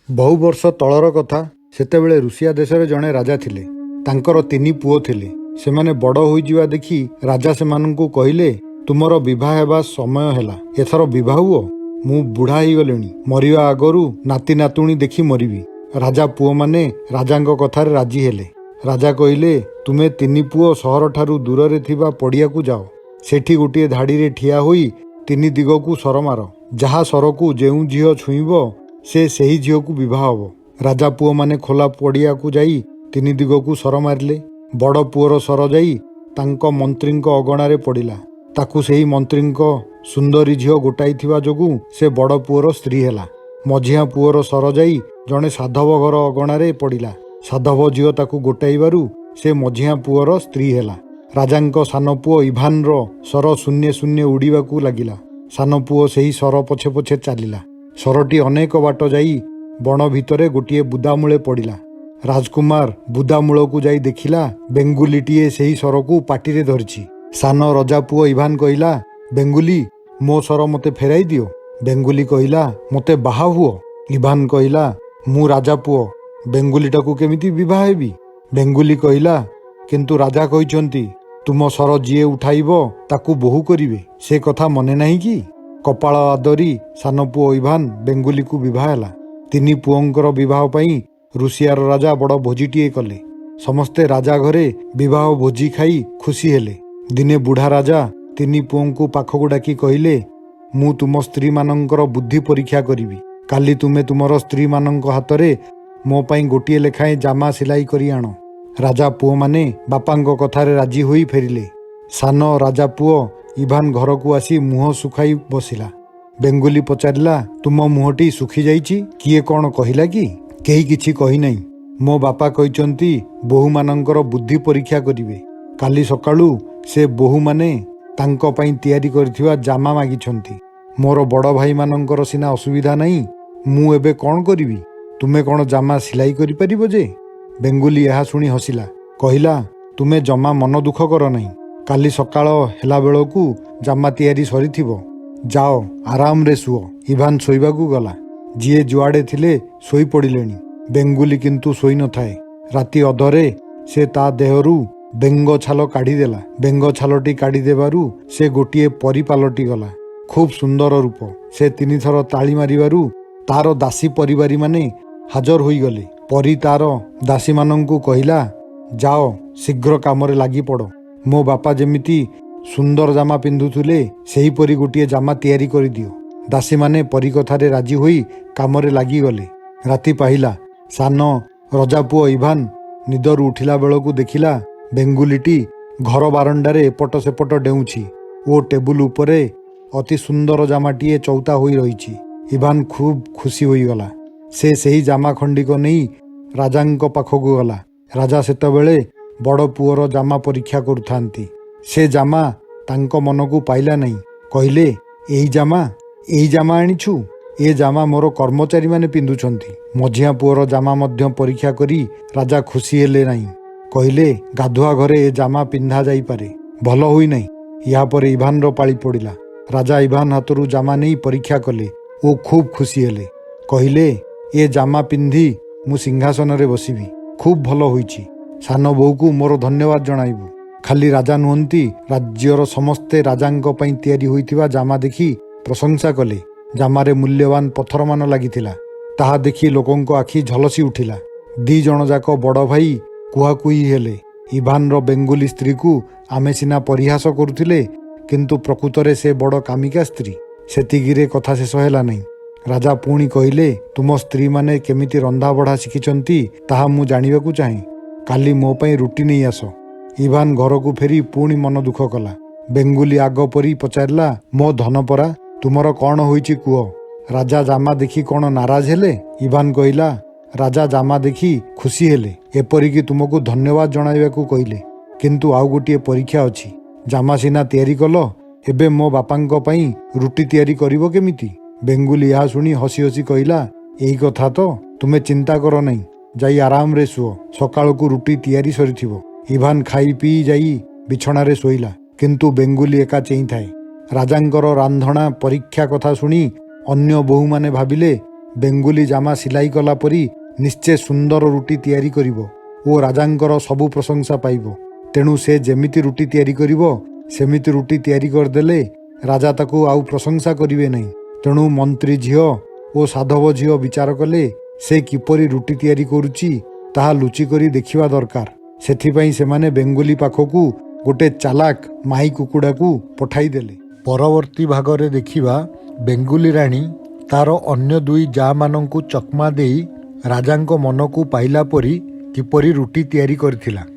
बहु वर्ष तलर कथा। सेतेबेले रुषिया देशरे जणे राजा थिले। तांकर 3 पुओ थिले। सेमाने बड़ होइजिवा देखि राजा सेमानंकु कहिले, तुमर विवाह हेबा समय हेला, एथर विवाह हुओ। मु बुढ़ा ही गलेनी, मरिवा आगरु नाती नातुणी देखि मरिबी। राजा पुओ माने राजांक कथारे राजी हेले। राजा कहिले, तुमे 3 पुओ सहर ठारू दूररे थिबा पड़ियाकु जाओ। सेठी गोटिए धाड़ीरे ठिया होई 3 दिगकु सर मार। जहा सरकु जेउ झियो छुईब से सेही झियोकु विवाह हब। राजा पुओ माने खोला पड़ियाकु जाई 3 दिगकु सर मारिले। बड़ पुओर सर जाई तांक मंत्रींक अगणारे पड़िला। ताकू सेही मंत्रींक सुंदरी झियो गोटाई थिबा जोगु से बड़ पुओर स्त्री हेला। मझिया पुओर सर जाई जणे साधव घर अगणारे पड़िला। साधव झियो ताकू गोटाइबारु से मझिया पुओर स्त्री हेला। राजांक सान पुओ इभान रो सर शून्य शून्य उड़ीबाकू लागिला। सान पुओ सेही सर पछे पछे चलिला। सरटी अनेक बाट जाई बण भितरे गोटिए बुदामूले पड़िला। राजकुमार बुदामूलकू जाई देखिला बेंगुलीटीए सेही सरकू पाटिरे धरिछि। सान रजा पुओ इभान कहिला, बेंगुली मो सर मते फेराई दियो। बेंगुली कहिला, मते बाहा हुओ। इभान कहिला, मु राजा पुओ, बेंगुलीटाकू केमिति विवाह हेबी। बेंगुली कहिला, किंतु राजा कहिचंती तुम सर जिए उठाइबो ताकू बोहू करिवे, से कथा मने नाही कि? कपाळ आदरी सान पुओ इभान बेंगुली को विवाह हेला। 3 पुओंकर विवाह पई रुषियार राजा बड़ भोजीटीए कले। समस्ते राजा घरे विवाह भोजी खाई खुशी हेले। दिने बुढ़ा राजा 3 पुओंकु पाखकु डाकी कहिले, मु तुम स्त्री मानंकर बुद्धि परीक्षा करिवि। काली तुमे तुमर स्त्री मानंक हातरे मो पई गोटिए लेखाएं जामा सिलाई करी आण। राजा पुओ माने बापांक कथारे राजी होई फेरिले। सान राजा पुओ इभान घर को आसी मुह सुखाई बसिला। बेंगुली पचारिला, तुम मुहटी सुखी जाइछि, किए कौन कहिला कि? केही किछि कहि नाही। मो बापा कहिचंती बोहू मानंकर बुद्धि परीक्षा करिवे। काली सकाळू से बोहू माने तांको पई तयारी करथिबा जामा मागिछंती। मोर बड़ भाई मानंकर सिना असुविधा नाही, मु एबे कौन करिवि? तुमे कौन जामा सिलाई करि परिबो जे? बेंगुली यहा सुनी हसिला। कहिला, तुमे जमा मन दुख कर नाही। काली सकाळ हेला बेलकू जामा तयारी सरीथिबो। जाओ आराम रे सुओ। इभान शोइबाकू गला। जिए जुआड़े थिले शोई पड़िलेनी। बेंगुली किंतु शोई न थाए। राति अधरे से ता देहरु बेंग छाल काढ़ीदेला। बेंग छालटी काढ़ी देबारु से गोटिए परी पालटी गला। खूब सुंदर रूप। से 3 थर ताली मारिबारु तार दासी परिवारी माने हाजर होई गले। परी तार दासी मानंकु कहिला, जाओ शीघ्र कामरे लागी पड़ो। मो बापा जेमिति सुंदर जामा पिंधुथुले सेही परी गोटिए जामा तयारी करि दियो। दासी माने परी कथारे राजी होई कामरे लागी गले। राति पाहिला। सान रजा पुओ इभान निदरु उठिला बेलकू देखिला बेंगुलीटी घर बारंडारे एपट सेपट डेउछि ओ टेबुल उपरे अति सुंदर जामाटीए चौता होई रहिछि। इभान खूब खुशी होई गला। से सेही जामा खंडिक नहीं राजांक पाखकू गला। राजा सेतबेले बड़ पुओर जामा परीक्षा करुथांती। से जामा तांको मनकू पाइला नहीं। कहिले, एही जामा आनिछु। ए जामा मोर कर्मचारी माने पिंधुछंती। मझिया पुओर जामा मध्य परीक्षा करी राजा खुशी हेले नहीं। कहिले, गाधुआ घरे ए जामा पिंधा जाई पारे, भल होई नहीं। या परे इभान रो पाଳି पड़िला। राजा इभान हातरू जामा नहीं परीक्षा कले ओ खूब खुशी हेले। कहिले, ए जामा पिंधी मु सिंहासन रे बसिबी, खूब भल होईछि। सान बोहू को मोर धन्यवाद जणाइबु। खाली राजा नुहंती, राज्यर समस्ते राजांक पई तयारी होइथिबा जामा देखि प्रशंसा कले। जामारे मूल्यवान पत्थर मान लागिथिला। ताहा देखि लोकंक आखि झलसी उठिला। 2 जण जाक बड़ भाई कुहाकुही हेले। इभान रो बेंगुली स्त्री को आमे सिना परिहास करुथिले, किंतु प्रकृतरे से बड़ कामिका स्त्री। सेतिगिरे कथा शेष हेला नहीं। राजा पुणी कहिले, तुम स्त्री माने केमिति रंधा बढ़ा शिखिचंती ताहा मु जानिबाकू चाहे। काली मो पई रुटी नहीं आस। इभान घर को फेरी पुणी मन दुख कला। बेंगुली आग परी पचारिला, मो धनपरा तुमर कौन होईची कुह? राजा जामा देखी कौन नाराज हेले? इभान कहिला, राजा जामा देखी खुशी हेले, एपरिकी तुमको धन्यवाद जणाइबाकू कहिले। किंतु आउ गोटिए परीक्षा अछि। जामा सिना तयारी कल, एबे मो बापांक पई रुटी तयारी करिवो केमिति? बेंगुली या शुणी हसी हसी कहिला, एही कथा तो, तुमे चिंता कर नहीं। जाई आराम रे सुओ। सकाळकू रुटी तयारी सरीथिबो। इभान खाई पी जाई बिछणारे शोइला। किंतु बेंगुली एका चेई थाए। राजांकर रांधणा परीक्षा कथा शुणी अन्य बोहू माने भाबिले ବେଙ୍ଗୁଲି ଜାମା ସିଲାଇ କଲା ପରି ନିଶ୍ଚେ ସୁନ୍ଦର ରୁଟି ତିଆରି କରିବ ଓ ରାଜାଙ୍କର ସବୁ ପ୍ରଶଂସା ପାଇବ। ତେଣୁ ସେ ଯେମିତି ରୁଟି ତିଆରି କରିବ ସେମିତି ରୁଟି ତିଆରି କରିଦେଲେ ରାଜା ତାକୁ ଆଉ ପ୍ରଶଂସା କରିବେ ନାହିଁ। ତେଣୁ ମନ୍ତ୍ରୀ ଝିଅ ଓ ସାଧବ ଝିଅ ବିଚାର କଲେ ସେ କିପରି ରୁଟି ତିଆରି କରୁଛି ତାହା ଲୁଚି କରି ଦେଖିବା ଦରକାର। ସେଥିପାଇଁ ସେମାନେ ବେଙ୍ଗୁଲି ପାଖକୁ ଗୋଟେ ଚାଲାକ ମାଇ କୁକୁଡ଼ାକୁ ପଠାଇଦେଲେ। ପରବର୍ତ୍ତୀ ଭାଗରେ ଦେଖିବା ବେଙ୍ଗୁଲି ରାଣୀ ତାର ଅନ୍ୟ ଦୁଇ ଯାମାନଙ୍କୁ ଚକମା ଦେଇ ରାଜାଙ୍କ ମନକୁ ପାଇଲା ପରି କିପରି ରୁଟି ତିଆରି କରିଥିଲା।